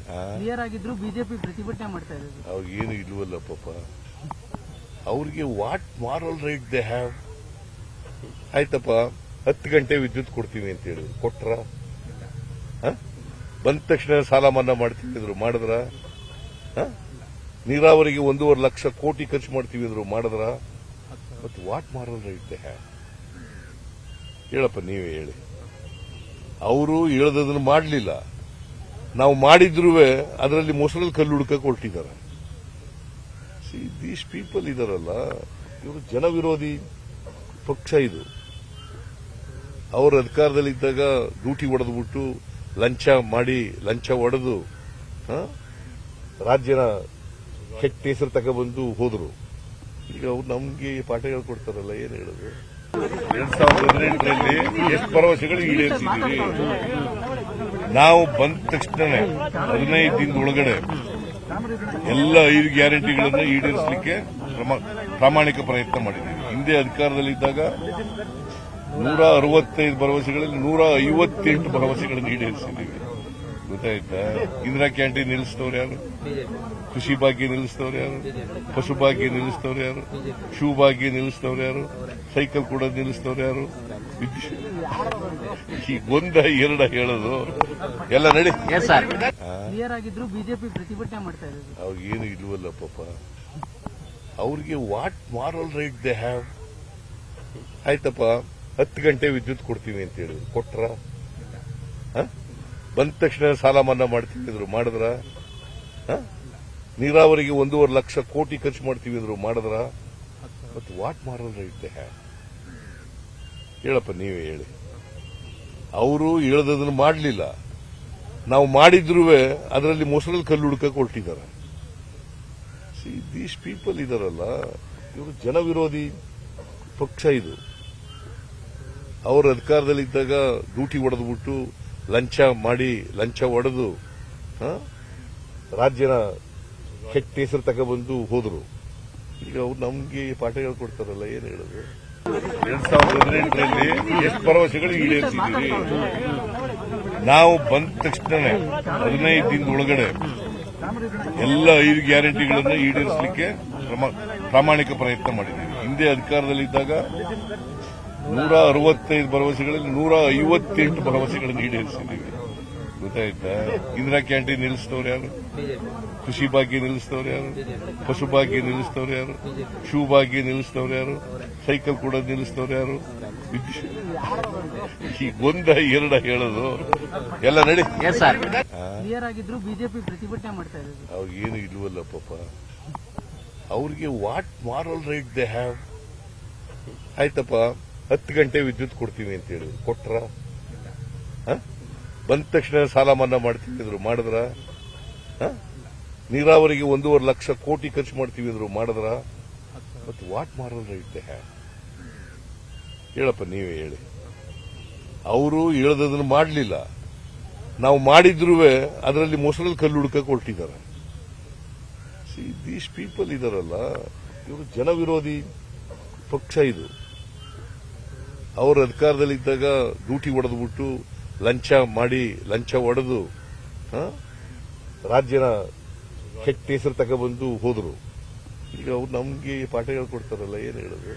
Clear ಆಗಿದ್ರು BJP ಪ್ರತಿಭಟನೆ ಮಾಡ್ತಾ ಇರೋದು ಅವ್ರಿಗೇನು ಇಲ್ವಲ್ಲ ಪಾಪ. ಅವ್ರಿಗೆ what moral right they have? ಆಯ್ತಪ್ಪ, 10 ಗಂಟೆ ವಿದ್ಯುತ್ ಕೊಡ್ತೀವಿ ಅಂತ ಹೇಳಿ ಕೊಟ್ರ? ಬಂದ ತಕ್ಷಣ ಸಾಲ ಮನ್ನಾ ಮಾಡ್ತೀವಿ ಅಂದ್ರು, ಮಾಡಿದ್ರ? ನೀರಾವರಿಗೆ 1.5 ಲಕ್ಷ ಕೋಟಿ ಖರ್ಚು ಮಾಡ್ತೀವಿ ಅಂದ್ರು, ಮಾಡಿದ್ರ? ಮತ್ತು what moral right they have? ಹೇಳಪ್ಪ, ನೀವೇ ಹೇಳಿ. ಅವರು ಹೇಳದನ್ನು ಮಾಡಲಿಲ್ಲ, ನಾವು ಮಾಡಿದ್ರೂ ಅದರಲ್ಲಿ ಮೊಸರಲ್ಲಿ ಕಲ್ಲು ಹುಡುಕಕ್ಕೆ ಹೊರಟಿದ್ದಾರೆ. ದೀಸ್ ಪೀಪಲ್ ಇದಾರಲ್ಲ, ಇವರು ಜನವಿರೋಧಿ ಪಕ್ಷ. ಇದು ಅವರು ಅಧಿಕಾರದಲ್ಲಿದ್ದಾಗ ಡ್ಯೂಟಿ ಹೊಡೆದ್ಬಿಟ್ಟು ಲಂಚ ಹೊಡೆದು ರಾಜ್ಯನ ಕೆಟ್ಟ ಹೆಸರು ತಗೊಬಂದು ಹೋದ್ರು. ಈಗ ಅವ್ರು ನಮ್ಗೆ ಪಾಠ ಹೇಳ್ಕೊಡ್ತಾರಲ್ಲ, ಏನ್ ಹೇಳೋದು? 2018ರಲ್ಲಿ ಎಷ್ಟು ಭರವಸೆಗಳು ಈಡೇರಿಸಿದ್ದೀವಿ ನಾವು. ಬಂದ ತಕ್ಷಣನೇ 15 ದಿನದ ಒಳಗಡೆ ಎಲ್ಲ 5 ಗ್ಯಾರಂಟಿಗಳನ್ನು ಈಡೇರಿಸಲಿಕ್ಕೆ ಪ್ರಾಮಾಣಿಕ ಪ್ರಯತ್ನ ಮಾಡಿದ್ದೀವಿ. ಹಿಂದೆ ಅಧಿಕಾರದಲ್ಲಿದ್ದಾಗ 165 ಭರವಸೆಗಳಲ್ಲಿ 158 ಭರವಸೆಗಳನ್ನು ಈಡೇರಿಸಿದ್ದೀವಿ. ಗೊತ್ತಾಯ್ತಾ? ಇಂದಿರಾ ಕ್ಯಾಂಟೀನ್ ನಿಲ್ಲಿಸಿದವ್ರು ಯಾರು? ಕೃಷಿ ಭಾಗ್ಯ ನಿಲ್ಲಿಸಿದವ್ರು ಯಾರು? ಪಶು ಭಾಗ್ಯ ನಿಲ್ಲಿಸಿದವ್ರು ಯಾರು? ಶೂ ಭಾಗ್ಯ ನಿಲ್ಲಿಸಿದವ್ರು ಯಾರು? ಸೈಕಲ್ ಕೂಡ ನಿಲ್ಲಿಸಿದವ್ರು ಯಾರು? ಈ 1-2 ಹೇಳೋದು ಎಲ್ಲ ನಡಿ. ಕ್ಲಿಯರ್ ಆಗಿದ್ರು ಬಿಜೆಪಿ ಪ್ರತಿಭಟನೆ ಮಾಡ್ತಾ ಇರೋದು ಅವ್ರಿಗೇನು ಇಲ್ವಲ್ಲ ಪಾಪ. ಅವ್ರಿಗೆ what moral right they have? ಆಯ್ತಪ್ಪ, 10 ಗಂಟೆ ವಿದ್ಯುತ್ ಕೊಡ್ತೀವಿ ಅಂತ ಹೇಳಿ ಕೊಟ್ರ? ಬಂದ ತಕ್ಷಣ ಸಾಲ ಮನ್ನಾ ಮಾಡ್ತೀವಿ ಅಂದ್ರು, ಮಾಡಿದ್ರ? ನೀರಾವರಿಗೆ 1.5 ಲಕ್ಷ ಕೋಟಿ ಖರ್ಚು ಮಾಡ್ತೀವಿ ಅಂದ್ರು, ಮಾಡಿದ್ರ? ಮತ್ತು what moral right they have? ಹೇಳಪ್ಪ, ನೀವೇ ಹೇಳಿ. ಅವರು ಹೇಳದನ್ನು ಮಾಡಲಿಲ್ಲ, ನಾವು ಮಾಡಿದ್ರೂ ಅದರಲ್ಲಿ ಮೊಸರಲ್ಲಿ ಕಲ್ಲು ಹುಡುಕಕ್ಕೆ ಹೊರಟಿದ್ದಾರೆ. ದೀಸ್ ಪೀಪಲ್ ಇದಾರಲ್ಲ, ಇವರು ಜನವಿರೋಧಿ ಪಕ್ಷ. ಇದು ಅವರು ಅಧಿಕಾರದಲ್ಲಿದ್ದಾಗ ಡ್ಯೂಟಿ ಹೊಡೆದ್ಬಿಟ್ಟು ಲಂಚ ಹೊಡೆದು ರಾಜ್ಯನ ಕೆಟ್ಟ ಹೆಸರು ತಗೊಬಂದು ಹೋದ್ರು. ಈಗ ಅವ್ರು ನಮ್ಗೆ ಪಾಠ ಹೇಳ್ಕೊಡ್ತಾರಲ್ಲ, ಏನ್ ಹೇಳೋದು? 2018ರಲ್ಲಿ ಎಷ್ಟು ಭರವಸೆಗಳು ಈಡೇರಿಸಿದ್ದೀವಿ ನಾವು. ಬಂದ ತಕ್ಷಣನೇ 15 ದಿನದ ಒಳಗಡೆ ಎಲ್ಲ 5 ಗ್ಯಾರಂಟಿಗಳನ್ನು ಈಡೇರಿಸಲಿಕ್ಕೆ ಪ್ರಾಮಾಣಿಕ ಪ್ರಯತ್ನ ಮಾಡಿದ್ದೀವಿ. ಹಿಂದೆ ಅಧಿಕಾರದಲ್ಲಿದ್ದಾಗ 165 ಭರವಸೆಗಳಲ್ಲಿ 158 ಭರವಸೆಗಳನ್ನು ಈಡೇರಿಸಿದ್ದೀವಿ. ಗೊತ್ತಾಯ್ತಾ? ಇಂದಿರಾ ಕ್ಯಾಂಟೀನ್ ನಿಲ್ಲಿಸಿದವ್ರು ಯಾರು? ಕೃಷಿ ಭಾಗ್ಯ ನಿಲ್ಲಿಸಿದವ್ರು ಯಾರು? ಪಶು ಭಾಗ್ಯ ನಿಲ್ಲಿಸಿದವ್ರು ಯಾರು? ಶೂ ಭಾಗ್ಯ ನಿಲ್ಲಿಸಿದವ್ರು ಯಾರು? ಸೈಕಲ್ ಕೂಡ ನಿಲ್ಲಿಸಿದವ್ರು ಯಾರು? ಈ 1-2 ಹೇಳೋದು ಎಲ್ಲ ನಡಿ. ಕ್ಲಿಯರ್ ಆಗಿದ್ರು ಬಿಜೆಪಿ ಪ್ರತಿಭಟನೆ ಮಾಡ್ತಾ ಇರೋದು ಅವ್ರಿಗೇನು ಇಲ್ವಲ್ಲ ಪಾಪ. ಅವ್ರಿಗೆ what moral right they have? ಆಯ್ತಪ್ಪ, 10 ಗಂಟೆ ವಿದ್ಯುತ್ ಕೊಡ್ತೀವಿ ಅಂತ ಹೇಳಿ ಕೊಟ್ರ? ಬಂದ ತಕ್ಷಣ ಸಾಲ ಮನ್ನಾ ಮಾಡ್ತೀವಿ ಅಂದ್ರು, ಮಾಡಿದ್ರ? ನೀರಾವರಿಗೆ 1.5 ಲಕ್ಷ ಕೋಟಿ ಖರ್ಚು ಮಾಡ್ತೀವಿ ಅಂದ್ರು, ಮಾಡಿದ್ರ? ಮತ್ತು what moral right they have? ಹೇಳಪ್ಪ, ನೀವೇ ಹೇಳಿ. ಅವರು ಹೇಳದನ್ನು ಮಾಡಲಿಲ್ಲ, ನಾವು ಮಾಡಿದ್ರೂ ಅದರಲ್ಲಿ ಮೊಸರಲ್ಲಿ ಕಲ್ಲು ಹುಡುಕಕ್ಕೆ ಹೊರಟಿದ್ದಾರೆ. ದೀಸ್ ಪೀಪಲ್ ಇದಾರಲ್ಲ, ಇವರು ಜನವಿರೋಧಿ ಪಕ್ಷ. ಇದು ಅವರು ಅಧಿಕಾರದಲ್ಲಿದ್ದಾಗ ಡ್ಯೂಟಿ ಹೊಡೆದ್ಬಿಟ್ಟು ಲಂಚ ಹೊಡೆದು ರಾಜ್ಯನ ಕೆಟ್ಟ ಹೆಸರು ತಗೊಬಂದು ಹೋದ್ರು. ಈಗ ಅವ್ರು ನಮ್ಗೆ ಪಾಠ ಹೇಳ್ಕೊಡ್ತಾರಲ್ಲ, ಏನ್ ಹೇಳೋದು?